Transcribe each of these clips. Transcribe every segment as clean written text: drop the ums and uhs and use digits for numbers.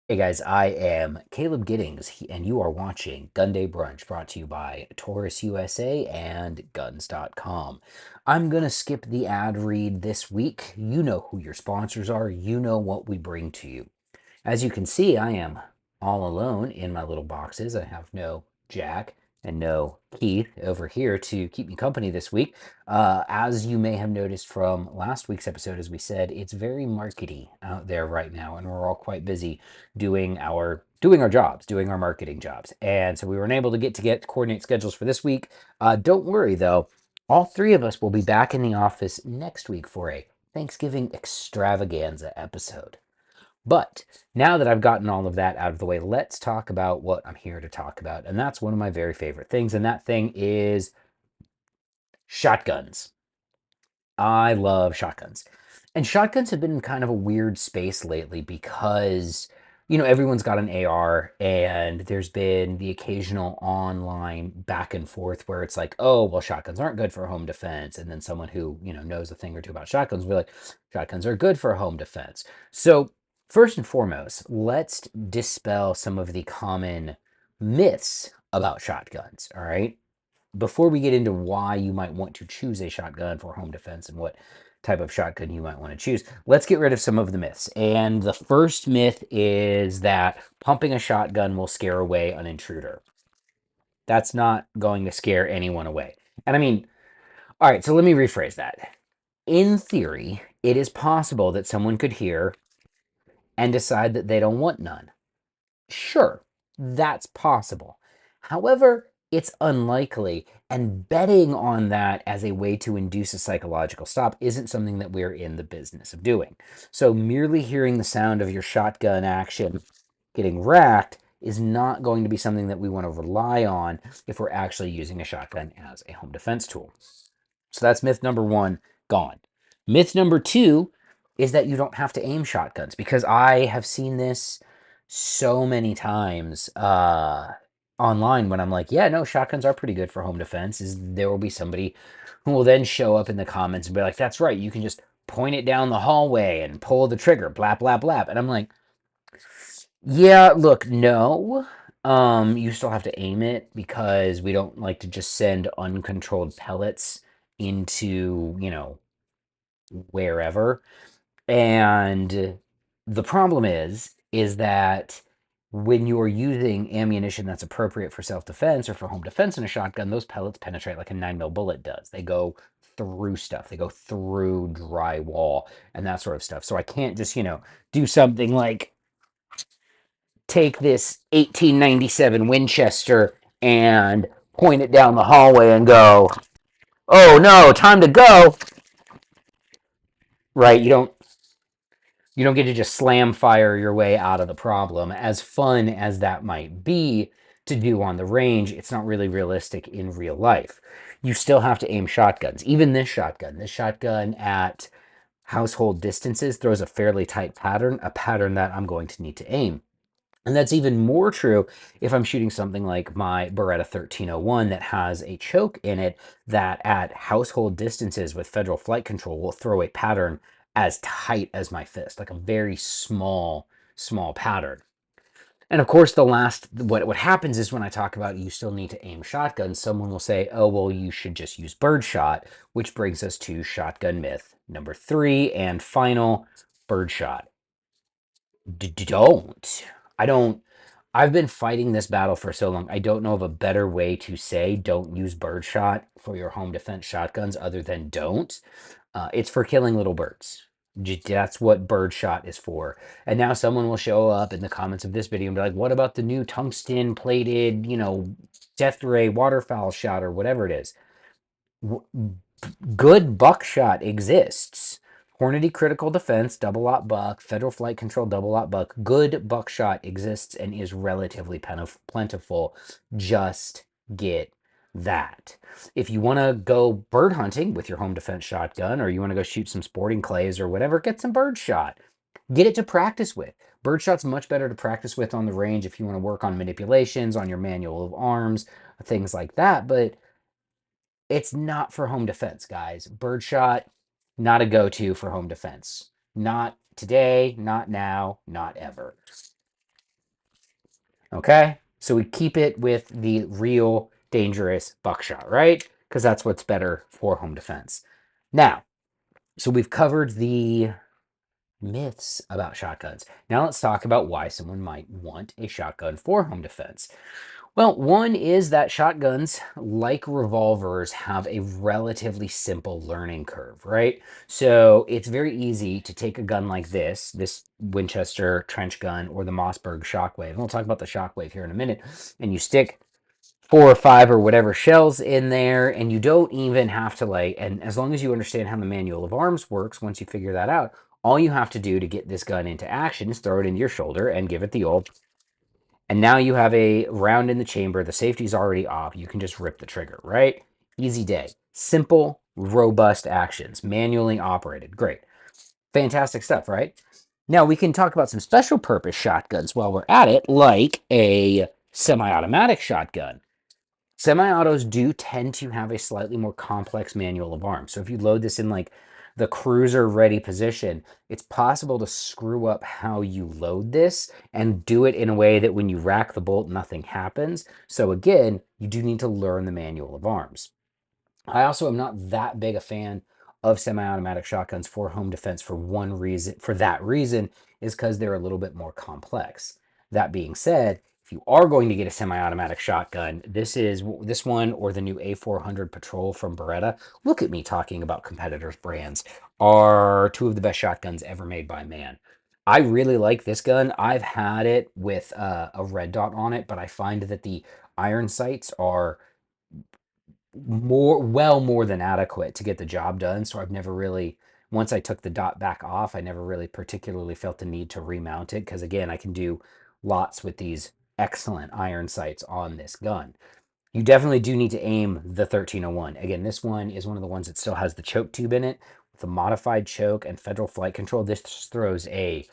Hey guys, I am Caleb Giddings, and you are watching Gunday Brunch, brought to you by Taurus USA and Guns.com. I'm going to skip the ad read this week. You know who your sponsors are, you know what we bring to you. As you can see, I am all alone in my little boxes. I have no Jack and no Keith over here to keep me company this week. As you may have noticed from last week's episode, as we said, it's very markety out there right now, and we're all quite busy doing our jobs, doing our marketing jobs. And so we weren't able to coordinate schedules for this week. Don't worry though, all three of us will be back in the office next week for a Thanksgiving extravaganza episode. But now that I've gotten all of that out of the way, let's talk about what I'm here to talk about. And that's one of my very favorite things. And that thing is shotguns. I love shotguns. And shotguns have been in kind of a weird space lately because, everyone's got an AR, and there's been the occasional online back and forth where it's like, oh, well, shotguns aren't good for home defense. And then someone who, knows a thing or two about shotguns will be like, shotguns are good for home defense. So, first and foremost, let's dispel some of the common myths about shotguns, all right? Before we get into why you might want to choose a shotgun for home defense and what type of shotgun you might want to choose, let's get rid of some of the myths. And the first myth is that pumping a shotgun will scare away an intruder. That's not going to scare anyone away. And I mean, all right, so let me rephrase that. In theory, it is possible that someone could hear and decide that they don't want none. Sure, that's possible. However, it's unlikely, and betting on that as a way to induce a psychological stop isn't something that we're in the business of doing. So, merely hearing the sound of your shotgun action getting racked is not going to be something that we want to rely on if we're actually using a shotgun as a home defense tool. So, that's myth number one gone. Myth number two is that you don't have to aim shotguns, because I have seen this so many times online when I'm like, yeah, no, shotguns are pretty good for home defense. Is there will be somebody who will then show up in the comments and be like, that's right, you can just point it down the hallway and pull the trigger, blah, blah, blah. And I'm like, yeah, look, no. You still have to aim it because we don't like to just send uncontrolled pellets into, wherever. And the problem is that when you're using ammunition that's appropriate for self-defense or for home defense in a shotgun, those pellets penetrate like a 9 mil bullet does. They go through stuff. They go through drywall and that sort of stuff. So I can't just, do something like take this 1897 Winchester and point it down the hallway and go, "Oh no, time to go." Right? You don't get to just slam fire your way out of the problem. As fun as that might be to do on the range, it's not really realistic in real life. You still have to aim shotguns. Even this shotgun at household distances throws a fairly tight pattern, a pattern that I'm going to need to aim. And that's even more true if I'm shooting something like my Beretta 1301 that has a choke in it that at household distances with federal flight control will throw a pattern as tight as my fist, like a very small, small pattern. And of course, what happens is when I talk about you still need to aim shotguns, someone will say, oh, well, you should just use birdshot, which brings us to shotgun myth number three and final, birdshot. Don't. I don't. I've been fighting this battle for so long. I don't know of a better way to say don't use birdshot for your home defense shotguns other than don't. It's for killing little birds. That's what birdshot is for. And now someone will show up in the comments of this video and be like, what about the new tungsten plated, death ray waterfowl shot or whatever it is? Good buckshot exists. Hornady Critical Defense, double aught buck, Federal Flight Control, double aught buck. Good buckshot exists and is relatively plentiful. Just get that. If you want to go bird hunting with your home defense shotgun, or you want to go shoot some sporting clays or whatever, get some bird shot. Get it to practice with. Birdshot's much better to practice with on the range if you want to work on manipulations, on your manual of arms, things like that. But it's not for home defense, guys. Birdshot, not a go-to for home defense. Not today, not now, not ever. Okay? So we keep it with the real dangerous buckshot, right? Because that's what's better for home defense. Now, so we've covered the myths about shotguns. Now let's talk about why someone might want a shotgun for home defense. Well, one is that shotguns, like revolvers, have a relatively simple learning curve, right? So it's very easy to take a gun like this Winchester trench gun or the Mossberg Shockwave, and we'll talk about the Shockwave here in a minute, and you stick 4 or 5 or whatever shells in there, and you don't even have to and as long as you understand how the manual of arms works, once you figure that out, all you have to do to get this gun into action is throw it into your shoulder and give it the old, and now you have a round in the chamber. The safety's already off. You can just rip the trigger, right? Easy day. Simple, robust actions, manually operated. Great. Fantastic stuff, right? Now we can talk about some special purpose shotguns while we're at it, like a semi automatic shotgun. Semi-autos do tend to have a slightly more complex manual of arms. So if you load this in like the cruiser ready position, it's possible to screw up how you load this and do it in a way that when you rack the bolt, nothing happens. So again, you do need to learn the manual of arms. I also am not that big a fan of semi-automatic shotguns for home defense for one reason. For that reason is because they're a little bit more complex. That being said, if you are going to get a semi-automatic shotgun, this one or the new A400 Patrol from Beretta. Look at me talking about competitors' brands. Are two of the best shotguns ever made by man. I really like this gun. I've had it with a red dot on it, but I find that the iron sights are more than adequate to get the job done. So I've never really, once I took the dot back off, I never really particularly felt the need to remount it because again, I can do lots with these excellent iron sights on this gun. You definitely do need to aim the 1301. Again, this one is one of the ones that still has the choke tube in it with a modified choke and federal flight control. This throws a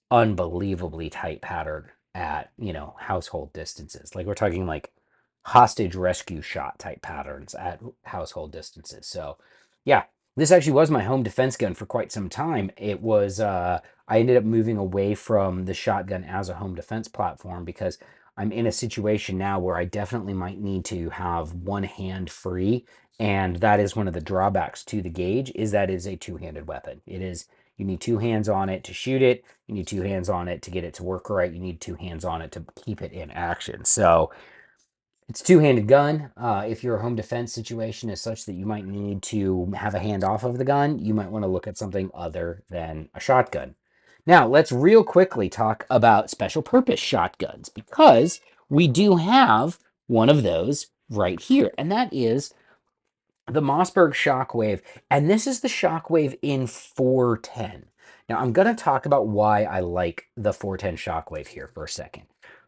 unbelievably tight pattern at, household distances. Like we're talking like hostage rescue shot type patterns at household distances. So, yeah, this actually was my home defense gun for quite some time. It was I ended up moving away from the shotgun as a home defense platform because I'm in a situation now where I definitely might need to have one hand free, and that is one of the drawbacks to the gauge is that it is a two-handed weapon. It is you need two hands on it to shoot it. You need two hands on it to get it to work right. You need two hands on it to keep it in action. So it's a two-handed gun. If your home defense situation is such that you might need to have a hand off of the gun, you might want to look at something other than a shotgun. Now, let's real quickly talk about special purpose shotguns because we do have one of those right here, and that is the Mossberg Shockwave, and this is the Shockwave in 410. Now, I'm going to talk about why I like the 410 Shockwave here for a second.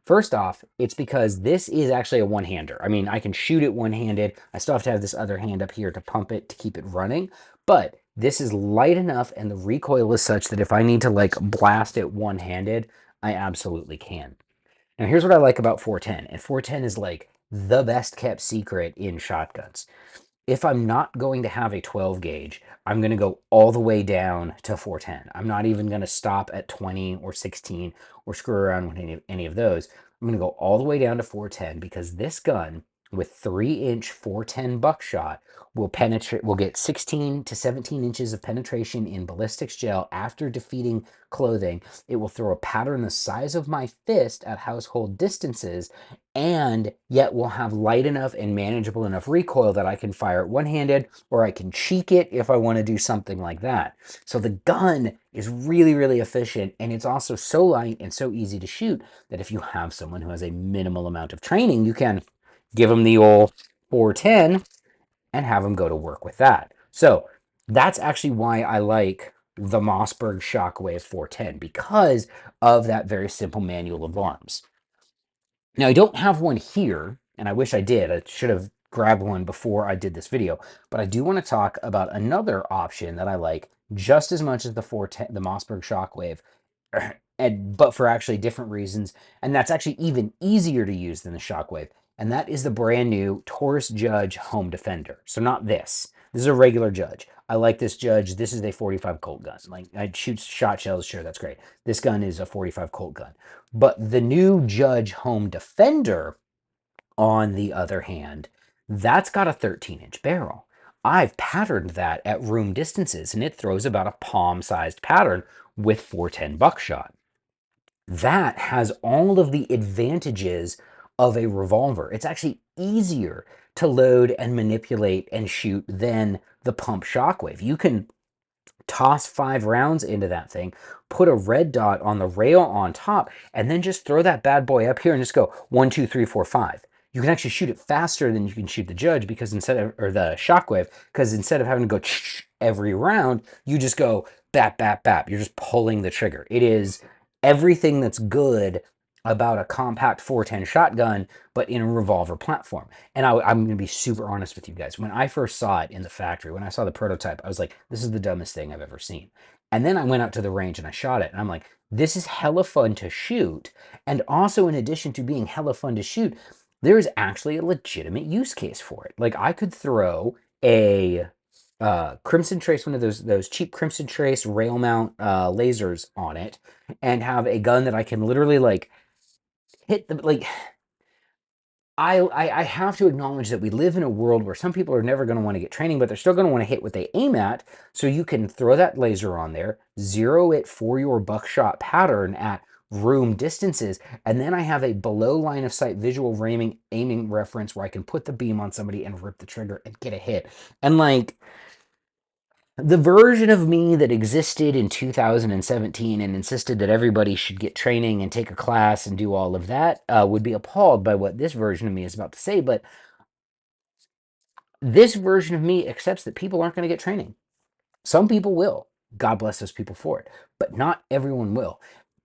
First off, it's because this is actually a one-hander. I mean, I can shoot it one-handed. I still have to have this other hand up here to pump it to keep it running, but this is light enough and the recoil is such that if I need to like blast it one-handed, I absolutely can. Now, here's what I like about 410, and 410 is like the best kept secret in shotguns. If I'm not going to have a 12 gauge, I'm going to go all the way down to 410. I'm not even going to stop at 20 or 16 or screw around with any of those. I'm going to go all the way down to 410 because this gun with 3-inch 410 buckshot will get 16 to 17 inches of penetration in ballistics gel after defeating clothing. It will throw a pattern the size of my fist at household distances and yet will have light enough and manageable enough recoil that I can fire it one-handed or I can cheek it if I want to do something like that. So the gun is really, really efficient, and it's also so light and so easy to shoot that if you have someone who has a minimal amount of training, you can give them the old 410 and have them go to work with that. So that's actually why I like the Mossberg Shockwave 410 because of that very simple manual of arms. Now, I don't have one here, and I wish I did. I should have grabbed one before I did this video, but I do want to talk about another option that I like just as much as the 410, the Mossberg Shockwave, but for actually different reasons, and that's actually even easier to use than the Shockwave, and that is the brand new Taurus Judge Home Defender. So not this. This is a regular judge. I like this judge. This is a 45 Colt gun. Like, I shoot shot shells. Sure, that's great. This gun is a 45 Colt gun. But the new Judge Home Defender, on the other hand, that's got a 13-inch barrel. I've patterned that at room distances, and it throws about a palm-sized pattern with 410 buckshot. That has all of the advantages of a revolver. It's actually easier to load and manipulate and shoot than the pump shockwave. You can toss 5 rounds into that thing, put a red dot on the rail on top, and then just throw that bad boy up here and just go 1, 2, 3, 4, 5. You can actually shoot it faster than you can shoot the judge, because instead of, or the shockwave, because instead of having to go every round, you just go bap, bap, bap. You're just pulling the trigger. It is everything that's good about a compact 410 shotgun, but in a revolver platform. And I'm going to be super honest with you guys. When I first saw it in the factory, when I saw the prototype, I was like, this is the dumbest thing I've ever seen. And then I went out to the range and I shot it, and I'm like, this is hella fun to shoot. And also, in addition to being hella fun to shoot, there is actually a legitimate use case for it. Like, I could throw a Crimson Trace, one of those cheap Crimson Trace rail mount lasers on it, and have a gun that I can literally like hit the like. I have to acknowledge that we live in a world where some people are never going to want to get training, but they're still going to want to hit what they aim at. So you can throw that laser on there, zero it for your buckshot pattern at room distances, and then I have a below line of sight visual aiming reference where I can put the beam on somebody and rip the trigger and get a hit. And like, the version of me that existed in 2017 and insisted that everybody should get training and take a class and do all of that would be appalled by what this version of me is about to say. But this version of me accepts that people aren't going to get training. Some people will. God bless those people for it. But not everyone will.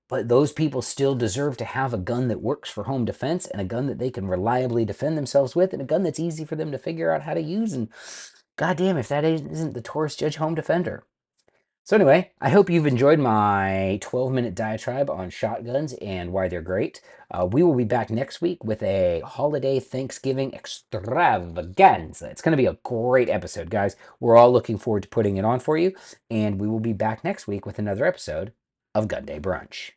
But those people still deserve to have a gun that works for home defense, and a gun that they can reliably defend themselves with, and a gun that's easy for them to figure out how to use. And goddamn, if that isn't the Taurus Judge Home Defender. So anyway, I hope you've enjoyed my 12-minute diatribe on shotguns and why they're great. We will be back next week with a holiday Thanksgiving extravaganza. It's going to be a great episode, guys. We're all looking forward to putting it on for you, and we will be back next week with another episode of Gunday Brunch.